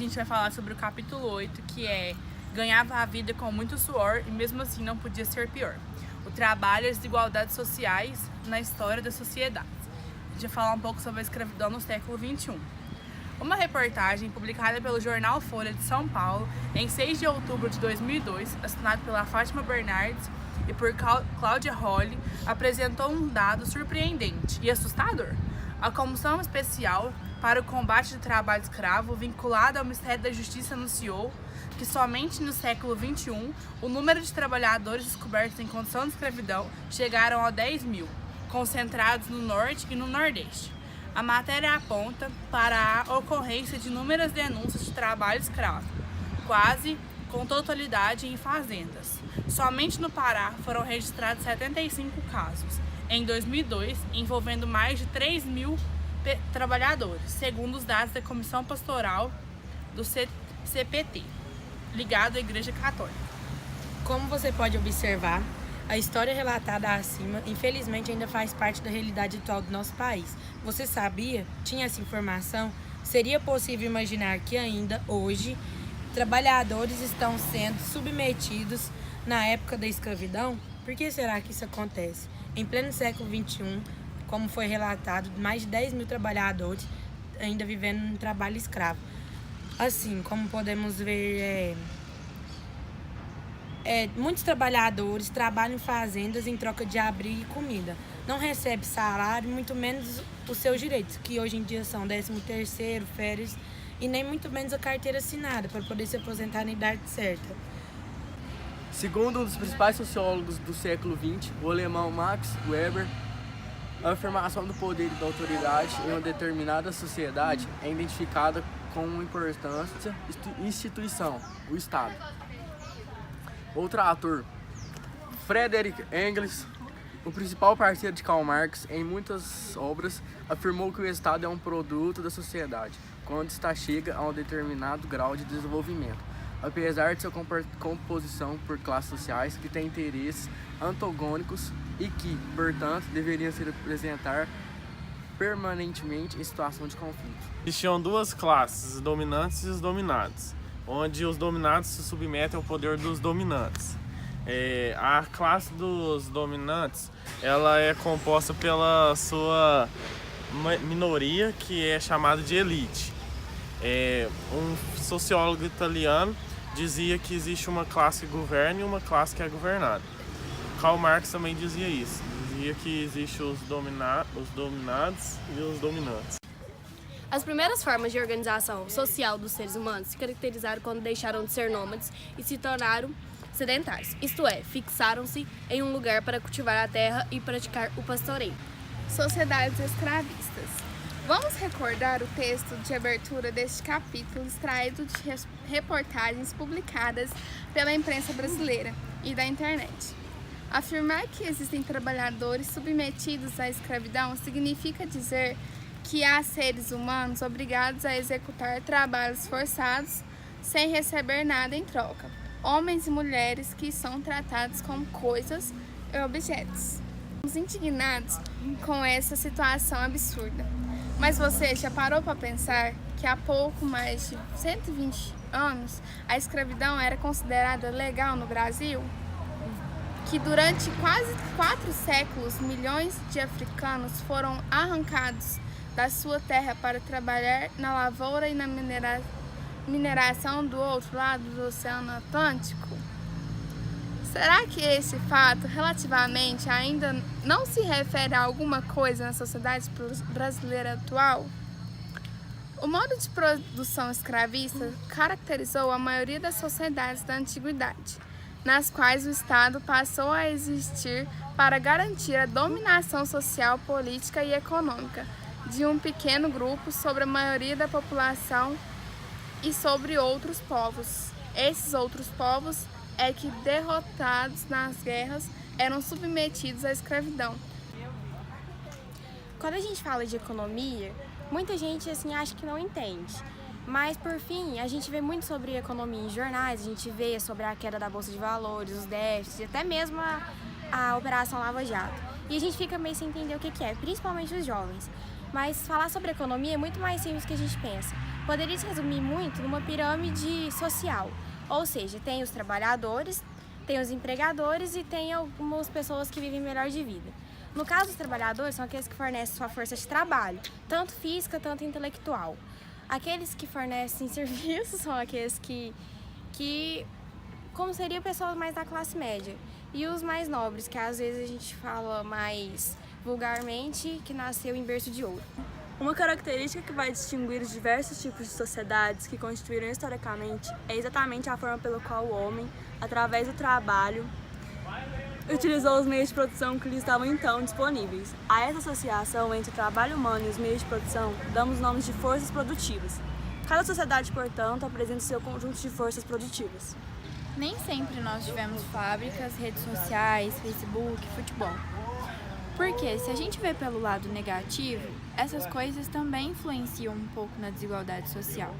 gente vai falar sobre o capítulo 8, que é ganhava a vida com muito suor e mesmo assim não podia ser pior. O trabalho e as desigualdades sociais na história da sociedade. A gente vai falar um pouco sobre a escravidão no século XXI. Uma reportagem publicada pelo jornal Folha de São Paulo em 6 de outubro de 2002, assinado pela Fátima Bernardes e por Cláudia Holly, apresentou um dado surpreendente e assustador. A Comissão Especial para o Combate do Trabalho Escravo, vinculada ao Ministério da Justiça, anunciou que somente no século XXI o número de trabalhadores descobertos em condição de escravidão chegaram a 10 mil, concentrados no Norte e no Nordeste. A matéria aponta para a ocorrência de inúmeras denúncias de trabalho escravo, quase com totalidade em fazendas. Somente no Pará foram registrados 75 casos, em 2002, envolvendo mais de 3 mil trabalhadores, segundo os dados da Comissão Pastoral do CPT, ligado à Igreja Católica. Como você pode observar, a história relatada acima, infelizmente, ainda faz parte da realidade atual do nosso país. Você sabia? Tinha essa informação? Seria possível imaginar que ainda, hoje, trabalhadores estão sendo submetidos na época da escravidão? Por que será que isso acontece? Em pleno século XXI, como foi relatado, mais de 10 mil trabalhadores ainda vivendo no trabalho escravo. Assim, como podemos ver, muitos trabalhadores trabalham em fazendas em troca de abrigo e comida. Não recebem salário, muito menos os seus direitos, que hoje em dia são 13º, férias, e nem muito menos a carteira assinada para poder se aposentar na idade certa. Segundo um dos principais sociólogos do século XX, o alemão Max Weber, a afirmação do poder e da autoridade em uma determinada sociedade é identificada com uma importante instituição, o Estado. Outro autor, Friedrich Engels, o principal parceiro de Karl Marx em muitas obras, afirmou que o Estado é um produto da sociedade, quando está chega a um determinado grau de desenvolvimento, apesar de sua composição por classes sociais que têm interesses antagônicos e que, portanto, deveriam se apresentar permanentemente em situação de conflito. Existiam duas classes, os dominantes e os dominados, onde os dominados se submetem ao poder dos dominantes. A classe dos dominantes, ela é composta pela sua minoria, que é chamada de elite. Um sociólogo italiano dizia que existe uma classe que governa e uma classe que é governada. Karl Marx também dizia isso, dizia que existe os dominados e os dominantes. As primeiras formas de organização social dos seres humanos se caracterizaram quando deixaram de ser nômades e se tornaram sedentários, isto é, fixaram-se em um lugar para cultivar a terra e praticar o pastoreio. Sociedades escravistas. Vamos recordar o texto de abertura deste capítulo extraído de reportagens publicadas pela imprensa brasileira e da internet. Afirmar que existem trabalhadores submetidos à escravidão significa dizer que há seres humanos obrigados a executar trabalhos forçados sem receber nada em troca. Homens e mulheres que são tratados como coisas e objetos. Estamos indignados com essa situação absurda. Mas você já parou para pensar que há pouco mais de 120 anos a escravidão era considerada legal no Brasil? Que durante quase 4 séculos milhões de africanos foram arrancados da sua terra para trabalhar na lavoura e na mineração do outro lado do Oceano Atlântico? Será que esse fato relativamente ainda não se refere a alguma coisa na sociedade brasileira atual? O modo de produção escravista caracterizou a maioria das sociedades da antiguidade, nas quais o Estado passou a existir para garantir a dominação social, política e econômica de um pequeno grupo sobre a maioria da população e sobre outros povos. Esses outros povos é que, derrotados nas guerras, eram submetidos à escravidão. Quando a gente fala de economia, muita gente acha que não entende. Mas, por fim, a gente vê muito sobre economia em jornais, a gente vê sobre a queda da Bolsa de Valores, os déficits, até mesmo a Operação Lava Jato. E a gente fica meio sem entender o que é, principalmente os jovens. Mas falar sobre economia é muito mais simples do que a gente pensa. poderia se resumir muito numa pirâmide social, ou seja, tem os trabalhadores, tem os empregadores e tem algumas pessoas que vivem melhor de vida. No caso, os trabalhadores são aqueles que fornecem sua força de trabalho, tanto física, tanto intelectual. Aqueles que fornecem serviços são aqueles que como seria pessoas mais da classe média. E os mais nobres, que às vezes a gente fala mais vulgarmente, que nasceu em berço de ouro. Uma característica que vai distinguir os diversos tipos de sociedades que constituíram historicamente é exatamente a forma pela qual o homem, através do trabalho, utilizou os meios de produção que lhe estavam então disponíveis. A essa associação entre o trabalho humano e os meios de produção damos nomes de forças produtivas. Cada sociedade, portanto, apresenta seu conjunto de forças produtivas. Nem sempre nós tivemos fábricas, redes sociais, Facebook, futebol. Porque se a gente vê pelo lado negativo, essas coisas também influenciam um pouco na desigualdade social.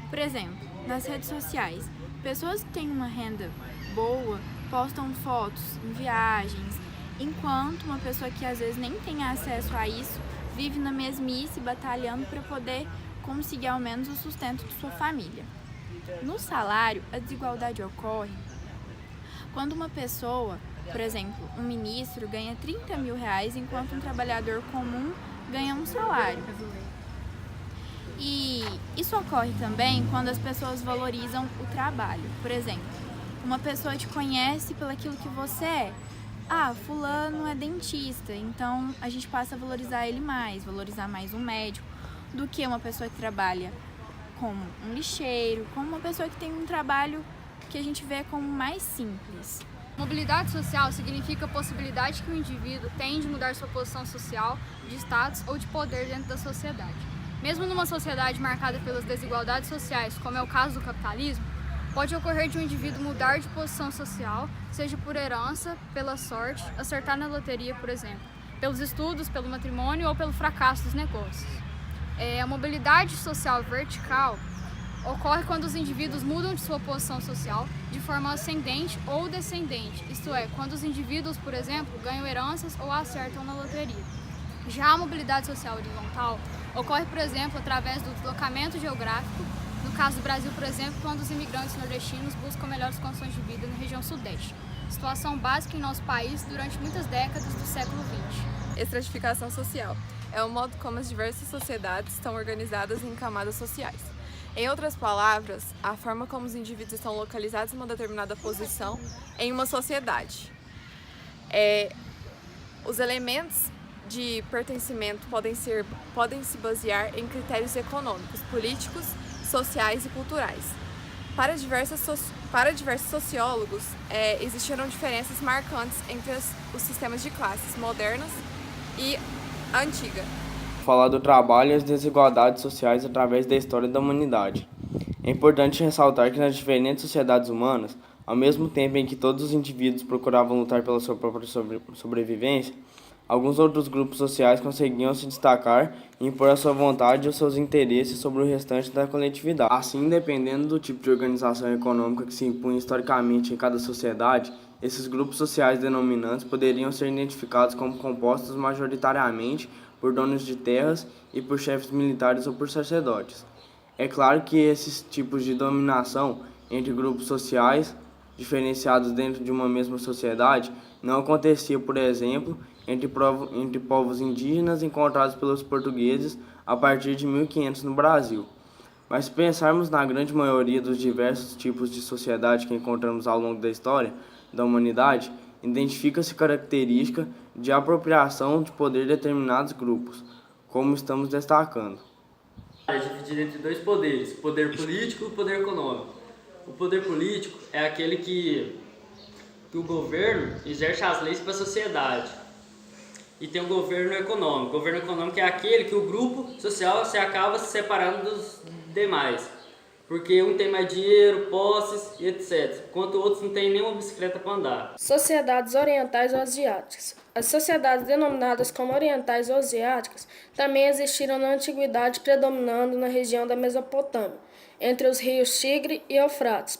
Por exemplo, nas redes sociais, pessoas que têm uma renda boa postam fotos em viagens, enquanto uma pessoa que às vezes nem tem acesso a isso vive na mesmice batalhando para poder conseguir ao menos o sustento de sua família. No salário, a desigualdade ocorre quando uma pessoa, por exemplo, um ministro ganha 30 mil reais enquanto um trabalhador comum ganha um salário. E isso ocorre também quando as pessoas valorizam o trabalho. Por exemplo, uma pessoa te conhece pelo aquilo que você é. Ah, fulano é dentista, então a gente passa a valorizar ele mais, valorizar mais um médico, do que uma pessoa que trabalha como um lixeiro, como uma pessoa que tem um trabalho que a gente vê como mais simples. Mobilidade social significa a possibilidade que o indivíduo tem de mudar sua posição social, de status ou de poder dentro da sociedade. Mesmo numa sociedade marcada pelas desigualdades sociais, como é o caso do capitalismo, pode ocorrer de um indivíduo mudar de posição social, seja por herança, pela sorte, acertar na loteria, por exemplo, pelos estudos, pelo matrimônio ou pelo fracasso dos negócios. A mobilidade social vertical ocorre quando os indivíduos mudam de sua posição social de forma ascendente ou descendente, isto é, quando os indivíduos, por exemplo, ganham heranças ou acertam na loteria. Já a mobilidade social horizontal ocorre, por exemplo, através do deslocamento geográfico, no caso do Brasil, por exemplo, quando os imigrantes nordestinos buscam melhores condições de vida na região sudeste, situação básica em nosso país durante muitas décadas do século XX. Estratificação social é o modo como as diversas sociedades estão organizadas em camadas sociais. Em outras palavras, a forma como os indivíduos estão localizados em uma determinada posição em uma sociedade. Os elementos de pertencimento podem se basear em critérios econômicos, políticos, sociais e culturais. Para diversos sociólogos, existiram diferenças marcantes entre os sistemas de classes modernas e antiga. Falar do trabalho e as desigualdades sociais através da história da humanidade. É importante ressaltar que nas diferentes sociedades humanas, ao mesmo tempo em que todos os indivíduos procuravam lutar pela sua própria sobrevivência, alguns outros grupos sociais conseguiam se destacar e impor a sua vontade e os seus interesses sobre o restante da coletividade. Assim, dependendo do tipo de organização econômica que se impunha historicamente em cada sociedade, esses grupos sociais denominantes poderiam ser identificados como compostos majoritariamente por donos de terras e por chefes militares ou por sacerdotes. É claro que esses tipos de dominação entre grupos sociais diferenciados dentro de uma mesma sociedade não acontecia, por exemplo, entre povos indígenas encontrados pelos portugueses a partir de 1500 no Brasil. Mas se pensarmos na grande maioria dos diversos tipos de sociedade que encontramos ao longo da história da humanidade, identifica-se característica de apropriação de poder de determinados grupos, como estamos destacando. É dividido entre dois poderes, o poder político e o poder econômico. O poder político é aquele que o governo exerce as leis para a sociedade. E tem o governo econômico. O governo econômico é aquele que o grupo social se acaba se separando dos demais. Porque um tem mais dinheiro, posses e etc. Enquanto outros não têm nenhuma bicicleta para andar. Sociedades orientais ou asiáticas. As sociedades denominadas como orientais ou asiáticas também existiram na antiguidade, predominando na região da Mesopotâmia, entre os rios Tigre e Eufrates.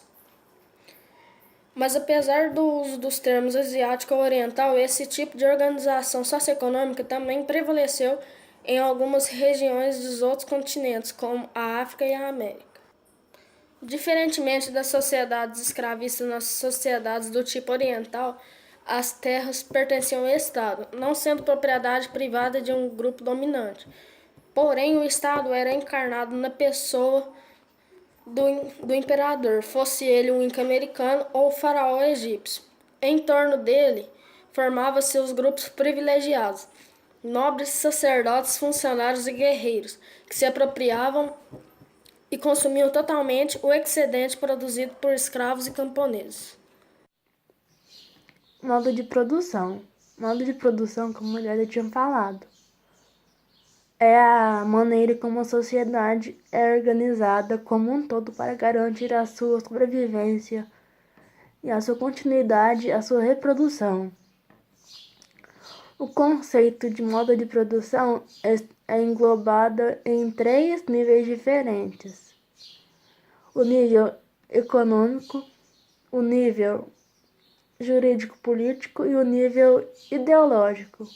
Mas apesar do uso dos termos asiático ou oriental, esse tipo de organização socioeconômica também prevaleceu em algumas regiões dos outros continentes, como a África e a América. Diferentemente das sociedades escravistas nas sociedades do tipo oriental, as terras pertenciam ao Estado, não sendo propriedade privada de um grupo dominante. Porém, o Estado era encarnado na pessoa do imperador, fosse ele um inca americano ou o faraó egípcio. Em torno dele, formavam-se os grupos privilegiados, nobres, sacerdotes, funcionários e guerreiros, que se apropriavam e consumiam totalmente o excedente produzido por escravos e camponeses. Modo de produção. Modo de produção, como eu já tinha falado, é a maneira como a sociedade é organizada como um todo para garantir a sua sobrevivência e a sua continuidade, a sua reprodução. O conceito de modo de produção é englobado em 3 níveis diferentes: o nível econômico, o nível jurídico-político e o nível ideológico.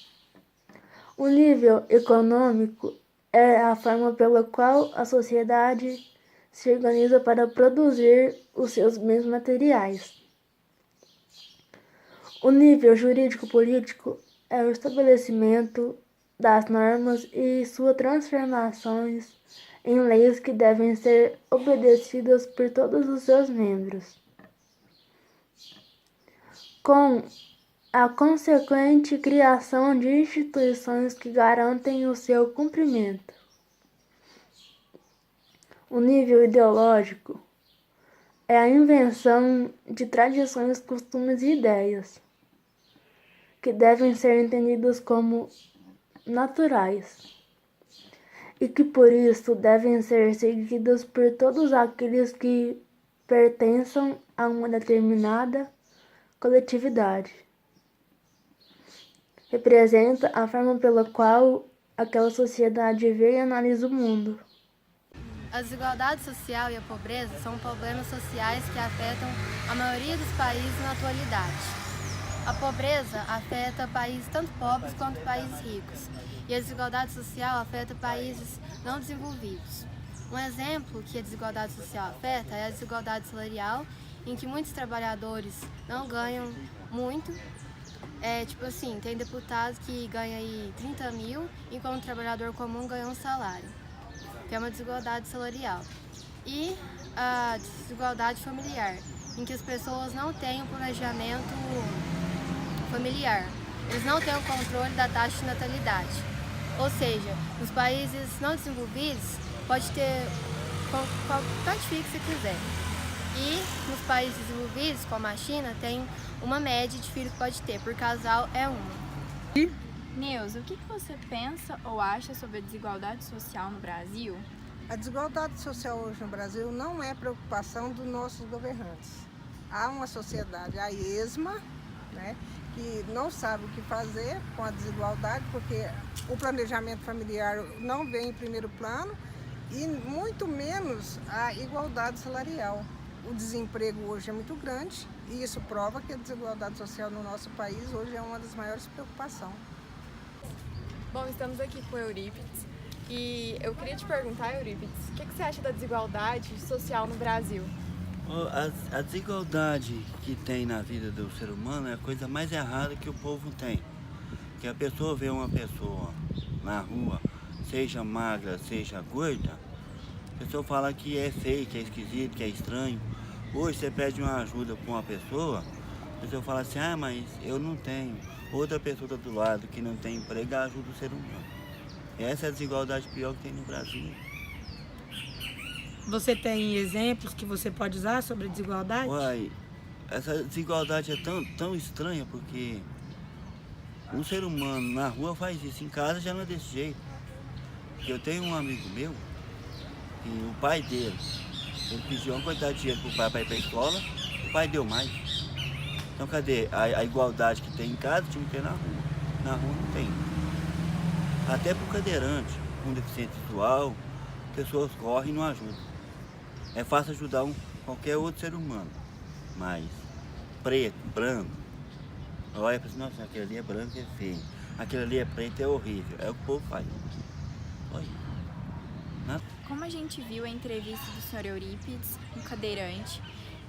O nível econômico é a forma pela qual a sociedade se organiza para produzir os seus bens materiais. O nível jurídico-político é o estabelecimento das normas e suas transformações em leis que devem ser obedecidas por todos os seus membros, com a consequente criação de instituições que garantem o seu cumprimento. O nível ideológico é a invenção de tradições, costumes e ideias que devem ser entendidos como naturais e que por isso devem ser seguidas por todos aqueles que pertençam a uma determinada coletividade. Representa a forma pela qual aquela sociedade vê e analisa o mundo. A desigualdade social e a pobreza são problemas sociais que afetam a maioria dos países na atualidade. A pobreza afeta países tanto pobres quanto países ricos, e a desigualdade social afeta países não desenvolvidos. Um exemplo que a desigualdade social afeta é a desigualdade salarial, em que muitos trabalhadores não ganham muito. Tem deputados que ganham aí 30 mil, enquanto o trabalhador comum ganha um salário, que é uma desigualdade salarial. E a desigualdade familiar, em que as pessoas não têm um planejamento familiar, eles não têm o controle da taxa de natalidade. Ou seja, nos países não desenvolvidos, pode ter quanto filho que você quiser. E nos países desenvolvidos, como a China, tem uma média de filho que pode ter, por casal é uma. Neuza, o que você pensa ou acha sobre a desigualdade social no Brasil? A desigualdade social hoje no Brasil não é preocupação dos nossos governantes. Há uma sociedade a esma, né, que não sabe o que fazer com a desigualdade, porque o planejamento familiar não vem em primeiro plano e muito menos a igualdade salarial. O desemprego hoje é muito grande e isso prova que a desigualdade social no nosso país hoje é uma das maiores preocupações. Bom, estamos aqui com o Eurípides e eu queria te perguntar, Eurípides, o que você acha da desigualdade social no Brasil? A desigualdade que tem na vida do ser humano é a coisa mais errada que o povo tem. Que a pessoa vê uma pessoa na rua, seja magra, seja gorda, a pessoa fala que é feio, que é esquisito, que é estranho. Hoje você pede uma ajuda para uma pessoa, a pessoa fala assim, mas eu não tenho. Outra pessoa do lado que não tem emprego ajuda o ser humano. Essa é a desigualdade pior que tem no Brasil. Você tem exemplos que você pode usar sobre a desigualdade? Essa desigualdade é tão estranha porque um ser humano na rua faz isso, em casa já não é desse jeito. Eu tenho um amigo meu, e o pai dele, ele pediu uma quantidade de dinheiro pro pai para ir para a escola, o pai deu mais. Então cadê a igualdade que tem em casa, tinha que ter na rua. Na rua não tem. Até pro cadeirante, com deficiente visual, pessoas correm e não ajudam. É fácil ajudar qualquer outro ser humano, mas preto, branco, olha e fala assim, nossa, aquele ali é branco, é feio, aquele ali é preto, é horrível, é o que o povo faz. Olha. Como a gente viu a entrevista do Sr. Eurípides, um cadeirante,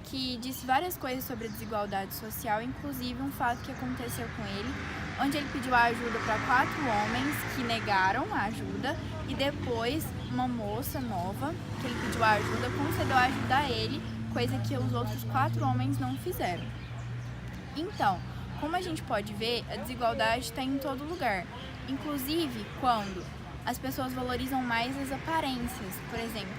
que disse várias coisas sobre a desigualdade social, inclusive um fato que aconteceu com ele, onde ele pediu ajuda para 4 homens que negaram a ajuda e depois uma moça nova, que ele pediu ajuda, concedeu ajuda a ele, coisa que os outros 4 homens não fizeram. Então, como a gente pode ver, a desigualdade está em todo lugar, inclusive quando as pessoas valorizam mais as aparências. Por exemplo,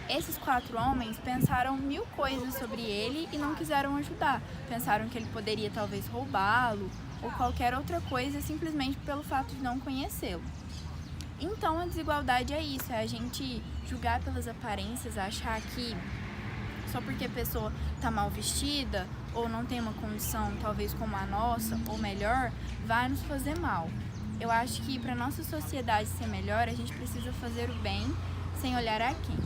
esses 4 homens pensaram 1000 coisas sobre ele e não quiseram ajudar. Pensaram que ele poderia talvez roubá-lo ou qualquer outra coisa simplesmente pelo fato de não conhecê-lo. Então a desigualdade é isso, é a gente julgar pelas aparências, achar que só porque a pessoa está mal vestida ou não tem uma condição talvez como a nossa ou melhor, vai nos fazer mal. Eu acho que para nossa sociedade ser melhor, a gente precisa fazer o bem sem olhar a quem.